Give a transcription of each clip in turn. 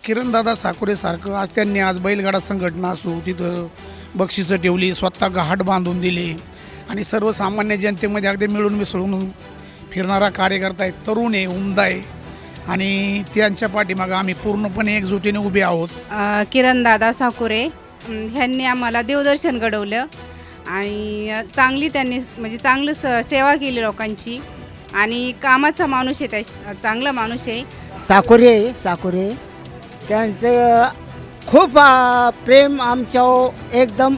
किरणदादा साकुरेसारखं आज त्यांनी आज बैलगाडा संघटना असो तिथं बक्षिसं ठेवली, स्वतः घाट बांधून दिले आणि सर्वसामान्य जनतेमध्ये अगदी मिळून मिसळून फिरणारा कार्यकर्ता आहे, तरुण आहे, उमदा आहे आणि त्यांच्या पाठीमागं आम्ही पूर्णपणे एकजुटीने उभे आहोत. किरणदादा साकुरे ह्यांनी आम्हाला देवदर्शन घडवलं आणि चांगली त्यांनी म्हणजे चांगलं सेवा केली लोकांची आणि कामाचा माणूस आहे, चांगला माणूस आहे. साकुरे त्यांचं खूप प्रेम आमच्या एकदम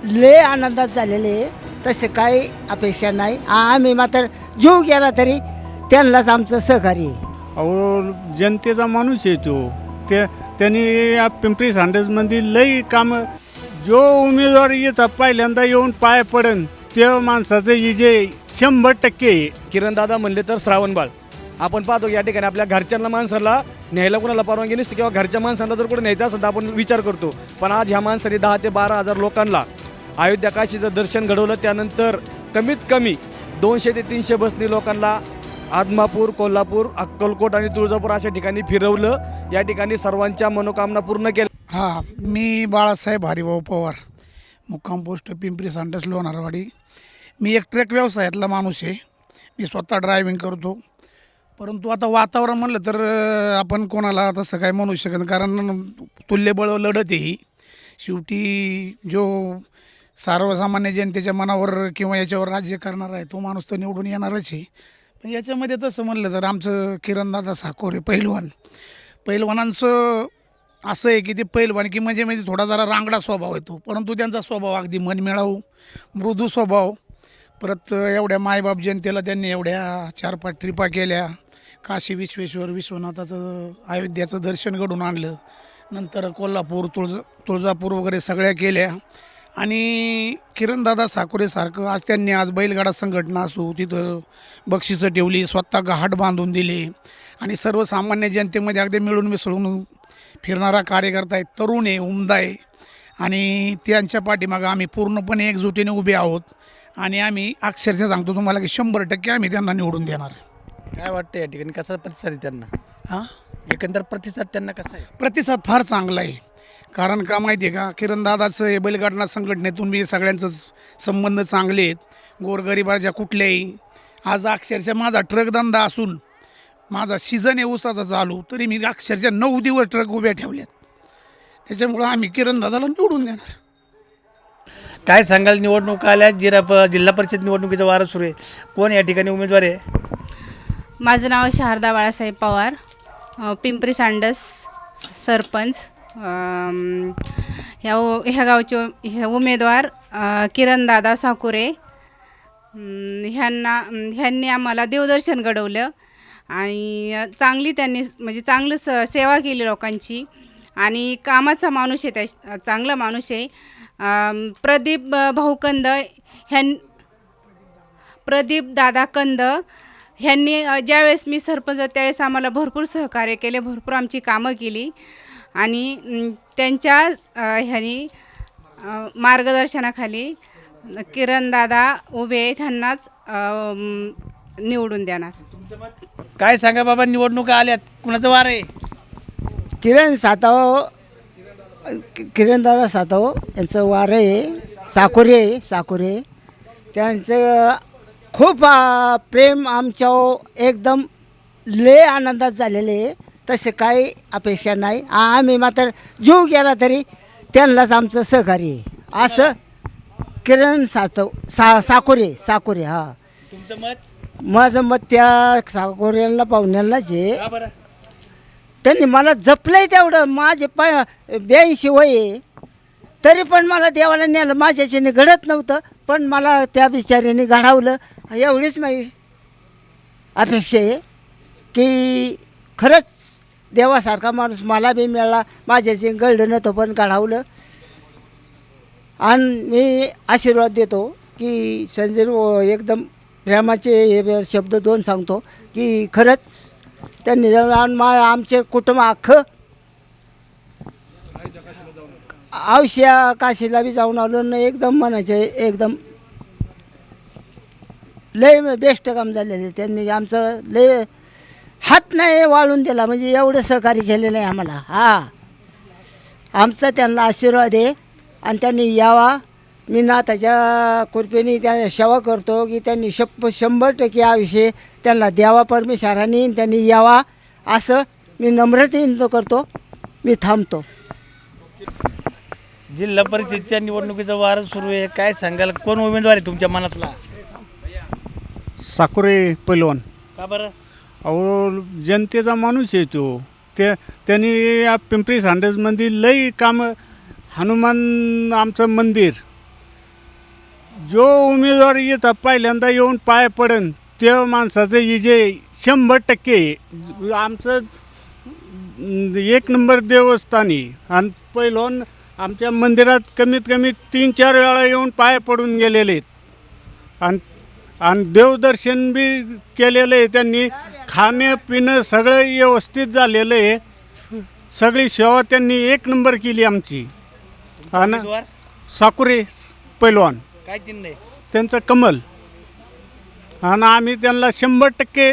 लय आनंदात झालेले आहे. तसे काही अपेक्षा नाही. आम्ही मात्र जीव गेला तरी त्यांनाच आमचं सहकार्य आहे. अहो जनतेचा माणूस आहे तो. त्यांनी या पिंपरी सांडसमध्ये लई कामं, जो उमेदवार येतात पहिल्यांदा येऊन पाय पडन त्या माणसाचं विजय 100% आहे. किरणदादा म्हणले तर श्रावणबाळ. आपण पाहतो या ठिकाणी आपल्या घरच्यांना माणसाला न्यायला कोणाला परवानगी नसते किंवा घरच्या माणसांना जर कुठे न्यायचं असेल तर आपण विचार करतो, पण आज ह्या माणसाने 10 ते 12 हजार लोकांना अयोध्या काशीचं दर्शन घडवलं. त्यानंतर कमीत कमी 200 ते 300 बसनी लोकांना आदमापूर, कोल्हापूर, अक्कलकोट आणि तुळजापूर अशा ठिकाणी फिरवलं. या ठिकाणी सर्वांच्या मनोकामना पूर्ण केल्या. हां, मी बाळासाहेब हरिभाऊ पवार, मुक्काम पोस्ट पिंपरी सांडस लोणारवाडी. मी एक ट्रक व्यवसायातला माणूस आहे. मी स्वतः ड्रायव्हिंग करतो. परंतु आता वातावरण म्हणलं तर आपण कोणाला तसं काय म्हणू शकत नाही, कारण तुल्यबळ लढत आहे ही. शेवटी जो सर्वसामान्य जनतेच्या मनावर किंवा याच्यावर राज्य करणार आहे तो माणूस तर निवडून येणारच आहे. पण याच्यामध्ये तसं म्हणलं तर आमचं किरणदादा साकोरे पहिलवानांचं असं आहे की ते पहिलवान की म्हणजे थोडा जरा रांगडा स्वभाव येतो, परंतु त्यांचा स्वभाव अगदी मनमिळावू मृदू स्वभाव. परत एवढ्या मायबाप जनतेला त्यांनी एवढ्या 4-5 ट्रिपा केल्या. काशी विश्वेश्वर विश्वनाथाचं अयोध्याचं दर्शन घडून आणलं. नंतर कोल्हापूर, तुळजापूर वगैरे सगळ्या केल्या. आणि किरणदादा साकुरेसारखं आज त्यांनी आज बैलगाडा संघटना असो तिथं बक्षिसं ठेवली, स्वतः घाट बांधून दिले आणि सर्वसामान्य जनतेमध्ये अगदी मिळून मिसळून फिरणारा कार्यकर्ता आहे, तरुण आहे, उमदा आहे आणि त्यांच्या पाठीमागं आम्ही पूर्णपणे एकजुटीने उभे आहोत. आणि आम्ही अक्षरशः सांगतो तुम्हाला की 100% आम्ही त्यांना निवडून देणार. काय वाटतं या ठिकाणी कसा प्रतिसाद आहे त्यांना? हां, एकंदर प्रतिसाद त्यांना कसा आहे? प्रतिसाद फार चांगला आहे. कारण का माहिती आहे का, किरणदादाचं हे बैलगाडा संघटनेतून मी सगळ्यांचं संबंध चांगले आहेत. गोरगरिबाच्या कुठल्याही आज अक्षरशः माझा ट्रक धंदा असून माझा सीझन आहे ऊसाचा चालू, तरी मी अक्षरशः 9 दिवस ट्रक उभ्या ठेवल्यात. त्याच्यामुळं आम्ही किरणदादाला निवडून देणार. काय सांगाल, निवडणूक आल्या, जिल्हा परिषद निवडणुकीचा वारं सुरू आहे, कोण या ठिकाणी उमेदवार आहे? माझं नाव शारदा बाळासाहेब पवार, पिंपरी सांडस सरपंच. ह्या गावचे उमेदवार किरणदादा साकुरे. ह्यांनी आम्हाला देवदर्शन घडवलं आणि चांगली त्यांनी म्हणजे चांगलं सेवा केली लोकांची आणि कामाचा माणूस आहे, चांगला माणूस आहे. प्रदीप भाऊ कंद प्रदीप दादा कंद ह्यांनी ज्यावेळेस मी सरपंच त्यावेळेस आम्हाला भरपूर सहकार्य केले, भरपूर आमची कामं केली आणि त्यांच्या ह्यांनी मार्गदर्शनाखाली किरणदादा उभे त्यांनाच निवडून देणार. काय सांगा बाबा, निवडणुका आल्यात, कुणाचं वार आहे? किरणदादा सातव यांचं वार आहे. साकुरे त्यांचं खूप प्रेम आमच्या एकदम लय आनंदात झालेले आहे. तसे काही अपेक्षा नाही. आम्ही मात्र जीव गेला तरी त्यांनाच आमचं सहकार्य आहे. असं किरण साकुरे. हां, तुमचं मत? माझं मत त्या साकुऱ्यांना पाहुण्यांनाच आहे. का बरं? त्यांनी मला जपलंय तेवढं. माझे 82 वय आहे, तरी पण मला देवाला नेलं. माझ्याच्याने घडत नव्हतं, पण मला त्या बिचाऱ्याने घडवलं. एवढीच माझी अपेक्षा आहे की खरंच देवासारखा माणूस मला बी मिळाला. माझ्याचे घडलं नव्हतं पण घडवलं. आणि मी आशीर्वाद देतो की संजय एकदम प्रेमाचे हे शब्द 2 सांगतो की खरंच त्यांनी जाऊन आमचे कुटुंब अख्खं औष्या काशीला बी जाऊन आलो ना. एकदम म्हणायचे एकदम लय बेस्ट काम झालेलं. त्यांनी आमचं लय हात नाही वाळून दिला, म्हणजे एवढं सहकार्य केलेलं आहे आम्हाला. आमचा त्यांना आशीर्वाद आहे आणि त्यांनी यावा. मी नाथाच्या कृपेने त्या सेवा करतो की त्यांनी 100% हा विषय त्यांना द्यावा परमेश्वरांनी, त्यांनी यावा असं मी नम्रतेने करतो. मी थांबतो. जिल्हा परिषदच्या निवडणुकीचा वार सुरू आहे, काय सांगाल, कोण उमेदवार आहे तुमच्या मनातला? साकुरे पैलवान. का बरं? अहो जनतेचा माणूस आहे तो. त्यांनी या पिंपरी सांडसमध्ये लई कामं, हनुमान आमचं मंदिर, जो उमेदवार येतात पहिल्यांदा येऊन पाय पडन त्या माणसाचं विजय 100%. आमचं 1 नंबर देवस्थान आहे आणि पहिलवान आमच्या मंदिरात कमीत कमी 3-4 वेळा येऊन पाय पडून गेलेले आहेत आणि देवदर्शन बी केलेलं आहे त्यांनी. खाणं पिणं सगळं व्यवस्थित झालेलं आहे. सगळी सेवा त्यांनी 1 नंबर केली आमची. आणि उमेदवार साकुरे पैलवान काय चिन्ह आहे? त्यांचं कमल. आणि आम्ही त्यांना 100%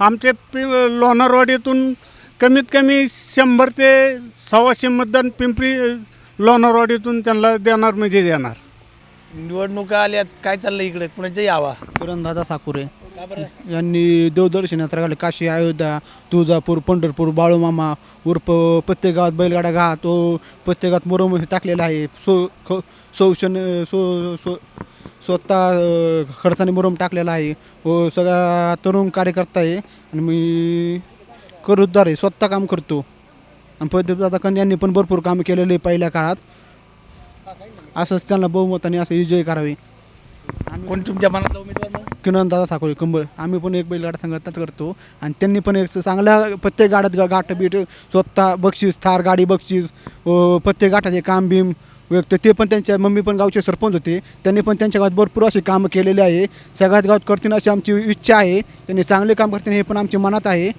आमचे लोणारवाडीतून कमीत कमी 100 ते 125 मतदान पिंपरी लोणारवाडीतून त्यांना देणार म्हणजे देणार. निवडणुका आल्यात, काय चाललं इकडे, कुणाच्या यावा? किरणदादा साकुरे का बरं? यांनी देवदर्शनात राहिले. काशी, अयोध्या, तुळजापूर, पंढरपूर, बाळूमामा उर्फ प्रत्येक गावात बैलगाडा घाट, तो प्रत्येक गावात मुरुम टाकलेला आहे. स्वतः खर्चाने मुरुम टाकलेला आहे. व सगळा तरुण कार्यकर्ता आहे आणि मी करूद्दार आहे, स्वतः काम करतो. आणि प्रदीपदादा कन यांनी पण भरपूर काम केलेले आहे पहिल्या काळात. असंच त्यांना बहुमताने असं विजय करावे. कोण तुमच्या मनातला उमेदवार मग? किरणदादा साकुरे कंबळ. आम्ही पण एक बैलगाडा संघटनाच करतो आणि त्यांनी पण एक चांगल्या प्रत्येक गाड्यात गाठबीट स्वतः बक्षीस, थार गाडी बक्षीस, प्रत्येक गाठाचे काम बीम व्यक्त. ते पण त्यांच्या मम्मी पण गावचे सरपंच होते, त्यांनी पण त्यांच्या गावात भरपूर असे कामं केलेले आहे. सगळ्यात गावात करतील अशी आमची इच्छा आहे. त्यांनी चांगले काम करतील हे पण आमच्या मनात आहे.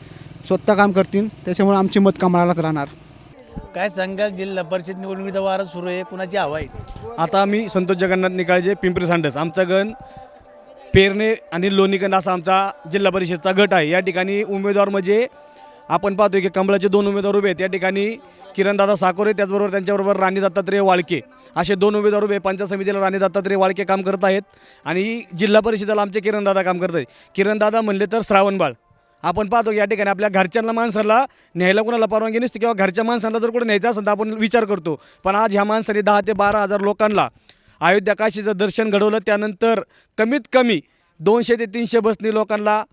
स्वतः काम करतील, त्याच्यामुळे आमची मत कमळालाच राहणार. काय सांगाल, जिल्हा परिषद निवडणुकीचा वार सुरू आहे, कुणाची हवा आहे? आता आम्ही संतोष जगन्नाथ निकाळजे, पिंपरी सांडस, आमचा गण पेरणे आणि लोणीकंद असा आमचा जिल्हा परिषदचा गट आहे. या ठिकाणी उमेदवार म्हणजे आपण पाहतोय की कमळाचे 2 उमेदवार उभे आहेत. या ठिकाणी किरणदादा साकोरे, त्याचबरोबर त्यांच्याबरोबर राणी दत्तात्रय वाळके असे 2 उमेदवार उभे. पंचायत समितीला राणी दत्तात्रय वाळके काम करत आहेत आणि जिल्हा परिषदेला आमचे किरणदादा काम करत आहेत. किरणदादा म्हणले तर श्रावणबाळ. आपण पाहतो की या ठिकाणी आपल्या घरच्यांना माणसाला न्यायला कोणाला परवानगी नसते किंवा घरच्या माणसांना जर कुठे न्यायचं असेल तर आपण विचार करतो. पण आज ह्या माणसाने 10 ते 12 हजार लोकांना अयोध्या काशीचं दर्शन घडवलं. त्यानंतर कमीत कमी 200 ते 300 बसनी लोकांना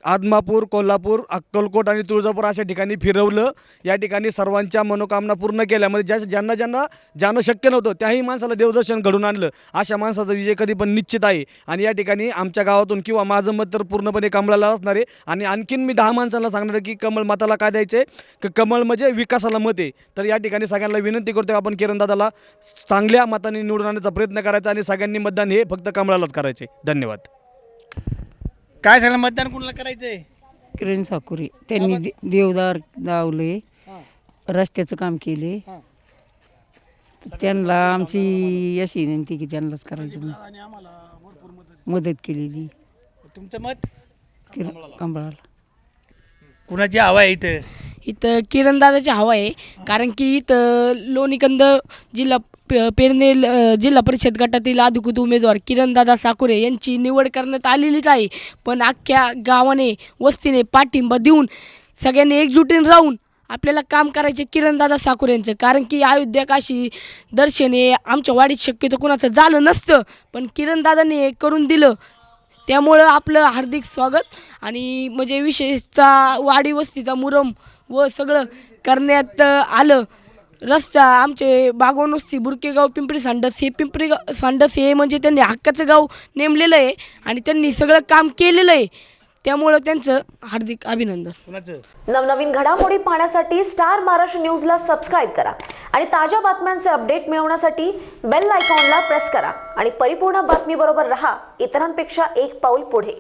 आदमापूर, कोल्हापूर, अक्कलकोट आणि तुळजापूर अशा ठिकाणी फिरवलं. या ठिकाणी सर्वांच्या मनोकामना पूर्ण केल्यामध्ये ज्यांना जाणं शक्य नव्हतं त्याही माणसाला देवदर्शन घडून आणलं. अशा माणसाचा विजय कधी पण निश्चित आहे. आणि या ठिकाणी आमच्या गावातून किंवा माझं मत तर पूर्णपणे कमळाला असणार आहे. आणि आणखीन मी 10 माणसांना सांगणार की कमळ मताला काय द्यायचं आहे, की कमळ म्हणजे विकासाला मत आहे. तर या ठिकाणी सगळ्यांना विनंती करतो की आपण किरणदादाला चांगल्या मताने निवडून आणण्याचा प्रयत्न करायचा आणि सगळ्यांनी मतदान हे फक्त कमळालाच करायचे. धन्यवाद. काय सांगाल, मतदान कुणाला करायचंय? किरण साकुरे. त्यांनी देवदार लावले, रस्त्याचं काम केले. त्यांना आमची अशी विनंती की त्यांनाच करायचं, मदत केलेली. तुमचं मत? कमळाला. कुणाची हवा आहे इथं? इथं किरणदादाची हवा आहे, कारण की इथं लोणीकंद पेरणे जिल्हा परिषद गटातील अधिकृत उमेदवार किरणदादा साकुरे यांची निवड करण्यात आलेलीच आहे. पण अख्ख्या गावाने, वस्तीने पाठिंबा देऊन सगळ्यांनी एकजुटीने राहून आपल्याला काम करायचे किरणदादा साकुरे यांचं. कारण की अयोध्या काशी दर्शन हे आमच्या वाडीत शक्यतो कुणाचं झालं नसतं, पण किरणदादाने हे करून दिलं. त्यामुळं आपलं हार्दिक स्वागत. आणि म्हणजे विशेषतः वाडी वस्तीचा मुरम व सगळं करण्यात आलं. रस्ता आमचे बागवान वस्ती बुरकेगाव पिंपरी सांडस हे म्हणजे त्यांनी हक्काचं गाव नेमलेलं आहे आणि त्यांनी सगळं काम केलेलं आहे. त्यामुळं त्यांचं हार्दिक अभिनंदन. नवनवीन घडामोडी पाहण्यासाठी स्टार महाराष्ट्र न्यूजला सबस्क्राईब करा आणि ताज्या बातम्यांचे अपडेट मिळवण्यासाठी बेल आयकॉनला प्रेस करा आणि परिपूर्ण बातमीबरोबर रहा, इतरांपेक्षा एक पाऊल पुढे.